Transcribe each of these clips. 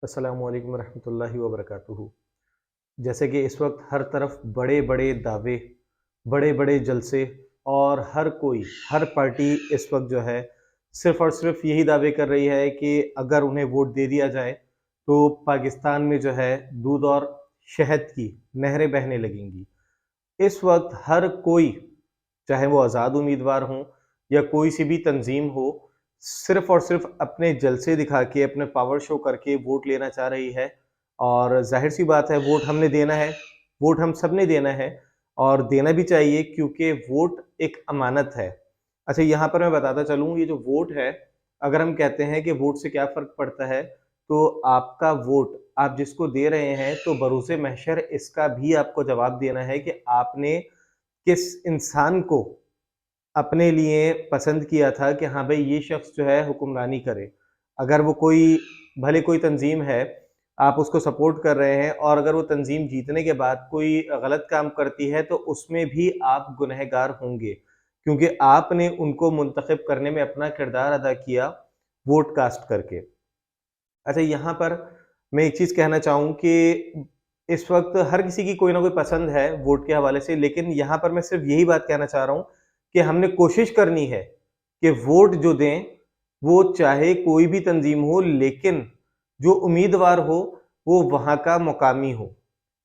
अस्सलामु अलैकुम रहमतुल्लाहि व बरकातुहू। जैसे कि इस वक्त हर तरफ बड़े-बड़े दावे, बड़े-बड़े जलसे और हर पार्टी इस वक्त जो है सिर्फ़ और सिर्फ़ यही दावे कर रही है कि अगर उन्हें वोट दे दिया जाए, तो पाकिस्तान में जो है दूध और शहद की नहरें बहने लगेंगी। इस वक्त हर कोई, चाहे वो आज़ाद उम्मीदवार हों या कोई सी भी तंजीम हो, सिर्फ़ और सिर्फ़ अपने जलसे दिखा के, अपने पावर शो करके वोट लेना चाह रही है। और ज़ाहिर-सी बात है, वोट हमने देना है, वोट हम सब ने देना है और देना भी चाहिए क्योंकि वोट एक अमानत है। अच्छा, यहाँ पर मैं बताता चलूँ, ये जो वोट है, अगर हम कहते हैं कि वोट से क्या फ़र्क पड़ता है, तो आपका वोट आप जिसको दे रहे हैं, तो बरोज़े महशर इसका भी आपको जवाब देना है कि आपने किस इंसान को अपने लिए पसंद किया था कि हाँ भाई, ये शख्स जो है हुक्मरानी करे। अगर वो भले कोई तंजीम है, आप उसको सपोर्ट कर रहे हैं और अगर वो तंजीम जीतने के बाद कोई गलत काम करती है, तो उसमें भी आप गुनहगार होंगे, क्योंकि आपने उनको मुंतखब करने में अपना किरदार अदा किया, वोट कास्ट करके। अच्छा, यहाँ पर मैं एक चीज़ कहना चाहूँ कि इस वक़्त हर किसी की कोई ना कोई पसंद है वोट के हवाले से, लेकिन यहाँ पर मैं सिर्फ़ यही बात कहना चाह रहा हूँ कि हमने कोशिश करनी है कि वोट जो दें, वो चाहे कोई भी तंज़ीम हो, लेकिन जो उम्मीदवार हो, वो वहाँ का मुकामी हो।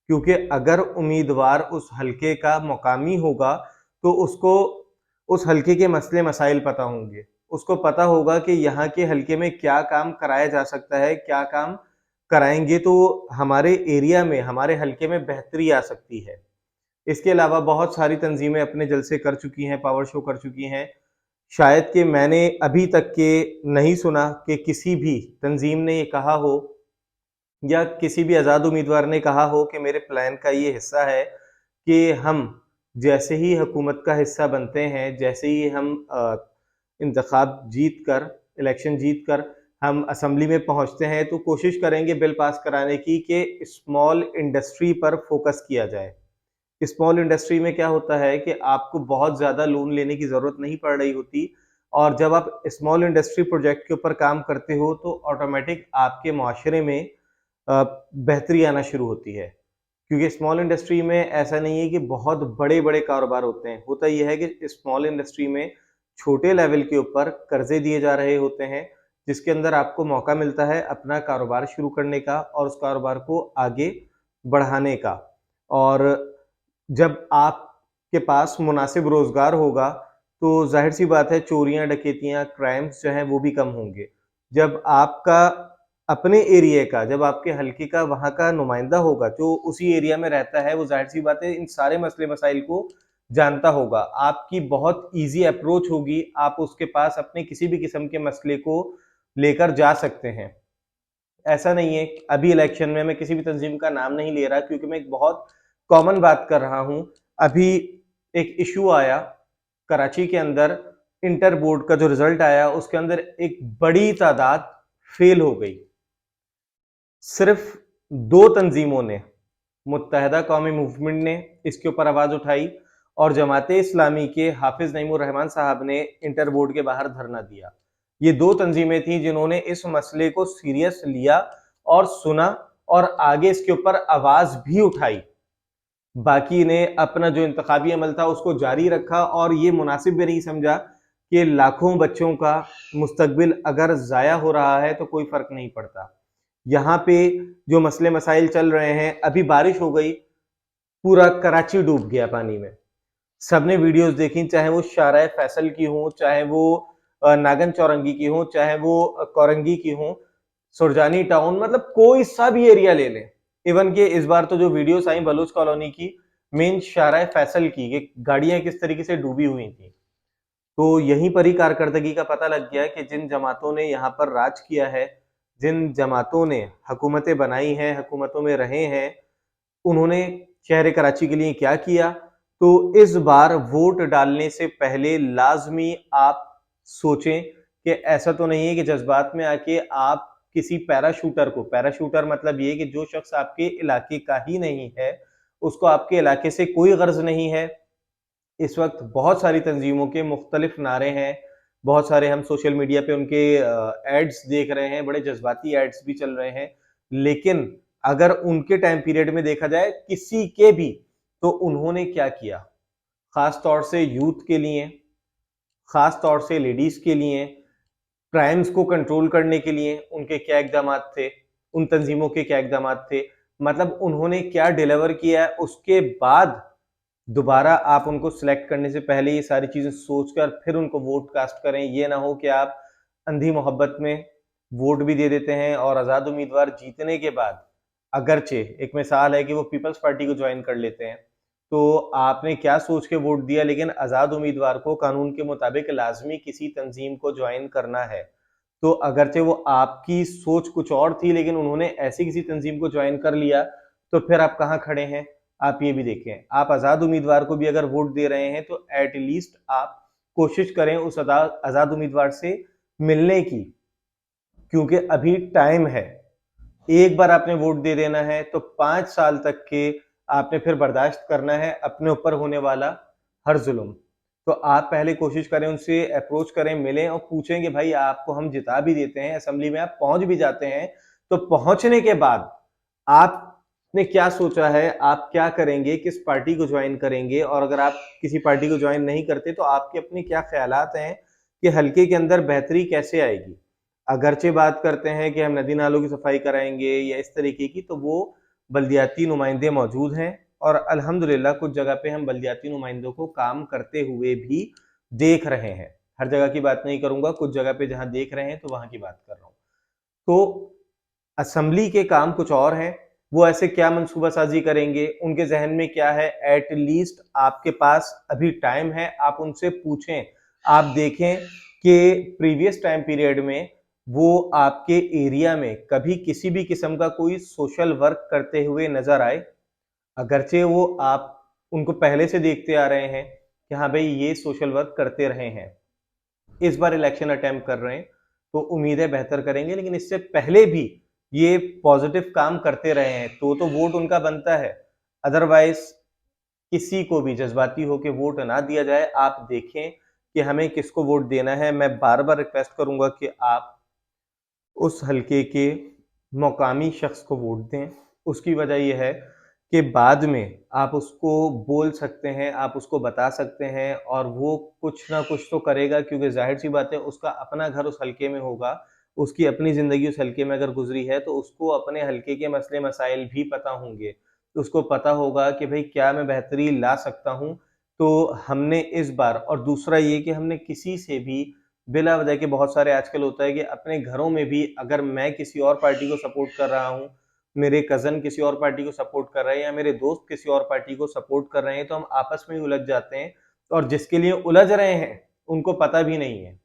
क्योंकि अगर उम्मीदवार उस हलके का मुकामी होगा, तो उसको उस हलके के मसले-मसाइल पता होंगे। उसको पता होगा कि यहाँ के हलके में क्या काम कराया जा सकता है, क्या काम कराएँगे तो हमारे एरिया में, हमारे हलके में बेहतरी आ सकती है। इसके अलावा बहुत सारी तंज़ीमें अपने जलसे कर चुकी हैं, पावर शो कर चुकी हैं। शायद कि मैंने अभी तक के नहीं सुना कि किसी भी तंज़ीम ने ये कहा हो या किसी भी आज़ाद उम्मीदवार ने कहा हो कि मेरे प्लान का ये हिस्सा है कि हम जैसे ही हुकूमत का हिस्सा बनते हैं, जैसे ही हम इंतखाब जीत कर, इलेक्शन जीत कर हम असेंबली में पहुँचते हैं, तो कोशिश करेंगे बिल पास कराने की कि स्मॉल इंडस्ट्री पर फोकस किया जाए। स्मॉल इंडस्ट्री में क्या होता है कि आपको बहुत ज़्यादा लोन लेने की ज़रूरत नहीं पड़ रही होती और जब आप स्मॉल इंडस्ट्री प्रोजेक्ट के ऊपर काम करते हो, तो ऑटोमेटिक आपके मुआशरे में बेहतरी आना शुरू होती है। क्योंकि स्मॉल इंडस्ट्री में ऐसा नहीं है कि बहुत बड़े-बड़े कारोबार होते हैं। होता ये है कि स्मॉल इंडस्ट्री में छोटे लेवल के ऊपर कर्ज़े दिए जा रहे होते हैं, जिसके अंदर आपको मौका मिलता है अपना कारोबार शुरू करने का और उस कारोबार को आगे बढ़ाने का। और जब आपके पास मुनासिब रोज़गार होगा, तो ज़ाहिर-सी बात है, चोरियाँ, डकैतियाँ, क्राइम्स जो हैं वो भी कम होंगे। जब आपका अपने एरिया का, जब आपके हलके का वहाँ का नुमाइंदा होगा, जो उसी एरिया में रहता है, वो ज़ाहिर-सी बात है इन सारे मसले-मसाइल को जानता होगा। आपकी बहुत ईज़ी अप्रोच होगी, आप उसके पास अपने किसी भी किस्म के मसले को लेकर जा सकते हैं। ऐसा नहीं है कि अभी इलेक्शन में मैं किसी भी तंज़ीम का नाम नहीं ले रहा, क्योंकि मैं एक बहुत कॉमन बात कर रहा हूँ। अभी एक इश्यू आया कराची के अंदर, इंटर बोर्ड का जो रिज़ल्ट आया, उसके अंदर एक बड़ी तादाद फ़ेल हो गई। सिर्फ़ 2 तंज़ीमों ने, मुत्तहदा कौमी मूवमेंट ने इसके ऊपर आवाज़ उठाई और जमाते इस्लामी के हाफ़िज़ नईमुर रहमान साहब ने इंटर बोर्ड के बाहर धरना दिया। ये 2 तंज़ीमें थीं जिन्होंने इस मसले को सीरियस लिया और सुना और आगे इसके ऊपर आवाज़ भी उठाई। बाकी ने अपना जो इंतखाबी अमल था उसको जारी रखा और ये मुनासिब भी नहीं समझा कि लाखों बच्चों का मुस्तकबिल अगर ज़ाया हो रहा है, तो कोई फ़र्क नहीं पड़ता। यहाँ पे जो मसले मसाइल चल रहे हैं, अभी बारिश हो गई, पूरा कराची डूब गया पानी में। सबने वीडियोस देखी, चाहे वो शाहराह फैसल की हों, चाहे वो नागन चौरंगी की हों, चाहे वो कोरंगी की हों, सुरजानी टाउन, मतलब कोई सा भी एरिया ले लें। इवन कि इस बार तो जो वीडियोस आई बलूच कॉलोनी की, मेन शाहराह फैसल की, ये गाड़ियां किस तरीके से डूबी हुई थी। तो यहीं पर ही कारकर्दगी का पता लग गया कि जिन जमातों ने यहाँ पर राज किया है, जिन जमातों ने हुकूमतें बनाई हैं, हुकूमतों में रहे हैं, उन्होंने शहर कराची के लिए क्या किया। तो इस बार वोट डालने से पहले लाजमी आप सोचें कि ऐसा तो नहीं है कि जज्बात में आके आप किसी पैराशूटर को, पैराशूटर मतलब ये कि जो शख्स आपके इलाके का ही नहीं है, उसको आपके इलाके से कोई गर्ज नहीं है। इस वक्त बहुत सारी तंजीमों के मुख्तलिफ नारे हैं, बहुत सारे हम सोशल मीडिया पे उनके एड्स देख रहे हैं, बड़े जज्बाती एड्स भी चल रहे हैं, लेकिन अगर उनके टाइम पीरियड में देखा जाए किसी के भी, तो उन्होंने क्या किया, खास तौर से यूथ के लिए, खास तौर से लेडीज के लिए, क्राइम्स को कंट्रोल करने के लिए उनके क्या इकदाम थे, उन तंजीमों के क्या इकदाम थे, मतलब उन्होंने क्या डिलीवर किया है, उसके बाद दोबारा आप उनको सिलेक्ट करने से पहले ये सारी चीजें सोचकर फिर उनको वोट कास्ट करें। ये ना हो कि आप अंधी मोहब्बत में वोट भी दे देते हैं और आजाद उम्मीदवार जीतने के बाद अगरचे एक मिसाल है कि वो पीपल्स पार्टी को ज्वाइन कर लेते हैं, तो आपने क्या सोच के वोट दिया, लेकिन आजाद उम्मीदवार को कानून के मुताबिक लाजमी किसी तंजीम को ज्वाइन करना है। तो अगरचे वो आपकी सोच कुछ और थी लेकिन उन्होंने ऐसी किसी तंजीम को ज्वाइन कर लिया, तो फिर आप कहाँ खड़े हैं, आप ये भी देखें। आप आजाद उम्मीदवार को भी अगर वोट दे रहे हैं तो एटलीस्ट आप कोशिश करें उस आजाद उम्मीदवार से मिलने की, क्योंकि अभी टाइम है। एक बार आपने वोट दे देना है तो 5 साल तक के आपने फिर बर्दाश्त करना है अपने ऊपर होने वाला हर जुल्म। तो आप पहले कोशिश करें, उनसे अप्रोच करें, मिलें और पूछें कि भाई आपको हम जिता भी देते हैं, असेंबली में आप पहुंच भी जाते हैं, तो पहुंचने के बाद आपने क्या सोचा है, आप क्या करेंगे, किस पार्टी को ज्वाइन करेंगे, और अगर आप किसी पार्टी को ज्वाइन नहीं करते तो आपके अपने क्या ख्यालात हैं कि हल्के के अंदर बेहतरी कैसे आएगी। अगरचे बात करते हैं कि हम नदी नालों की सफाई कराएंगे या इस तरीके की, तो वो बल्दियाती नुमाइंदे मौजूद हैं और अल्हम्दुलिल्लाह कुछ जगह पे हम बल्दियाती नुमाइंदों को काम करते हुए भी देख रहे हैं। हर जगह की बात नहीं करूंगा, कुछ जगह पे जहां देख रहे हैं तो वहां की बात कर रहा हूं। तो असेंबली के काम कुछ और हैं, वो ऐसे क्या मंसूबा साजी करेंगे, उनके जहन में क्या है, एटलीस्ट आपके पास अभी टाइम है, आप उनसे पूछें। आप देखें कि प्रीवियस टाइम पीरियड में वो आपके एरिया में कभी किसी भी किस्म का कोई सोशल वर्क करते हुए नजर आए, अगरचे वो आप उनको पहले से देखते आ रहे हैं कि हाँ भाई ये सोशल वर्क करते रहे हैं, इस बार इलेक्शन अटेम्प्ट कर रहे हैं, तो उम्मीदें बेहतर करेंगे, लेकिन इससे पहले भी ये पॉजिटिव काम करते रहे हैं तो वोट उनका बनता है। अदरवाइज किसी को भी जज्बाती होकर वोट ना दिया जाए। आप देखें कि हमें किसको वोट देना है। मैं बार बार रिक्वेस्ट करूंगा कि आप उस हलके के मकामी शख्स को वोट दें। उसकी वजह यह है कि बाद में आप उसको बोल सकते हैं, आप उसको बता सकते हैं और वो कुछ ना कुछ तो करेगा, क्योंकि जाहिर सी बात है उसका अपना घर उस हलके में होगा, उसकी अपनी ज़िंदगी उस हलके में अगर गुजरी है तो उसको अपने हलके के मसले मसाइल भी पता होंगे। तो उसको पता होगा कि भाई क्या मैं बेहतरी ला सकता हूँ। तो हमने इस बार, और दूसरा ये कि हमने किसी से भी बिला वजह के, बहुत सारे आजकल होता है कि अपने घरों में भी अगर मैं किसी और पार्टी को सपोर्ट कर रहा हूँ, मेरे कज़न किसी और पार्टी को सपोर्ट कर रहे हैं या मेरे दोस्त किसी और पार्टी को सपोर्ट कर रहे हैं, तो हम आपस में ही उलझ जाते हैं और जिसके लिए उलझ रहे हैं उनको पता भी नहीं है।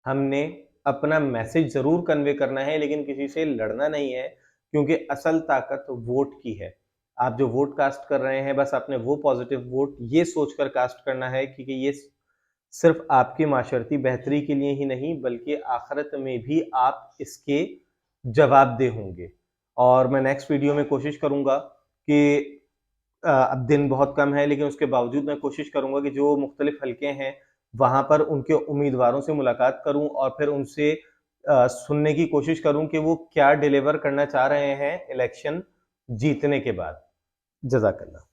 हमने अपना मैसेज ज़रूर कन्वे करना है लेकिन किसी से लड़ना नहीं है, क्योंकि असल ताकत वोट की है। आप जो वोट कास्ट कर रहे हैं, बस आपने वो पॉजिटिव वोट ये सोचकर कास्ट करना है कि ये सिर्फ आपकी माशरती बेहतरी के लिए ही नहीं बल्कि आखिरत में भी आप इसके जवाबदेह होंगे। और मैं नेक्स्ट वीडियो में कोशिश करूंगा कि अब दिन बहुत कम है लेकिन उसके बावजूद मैं कोशिश करूंगा कि जो मुख्तलिफ हलके हैं वहां पर उनके उम्मीदवारों से मुलाकात करूं और फिर उनसे सुनने की कोशिश करूं कि वो क्या डिलीवर करना चाह रहे हैं इलेक्शन जीतने के बाद। जज़ाकल्लाह।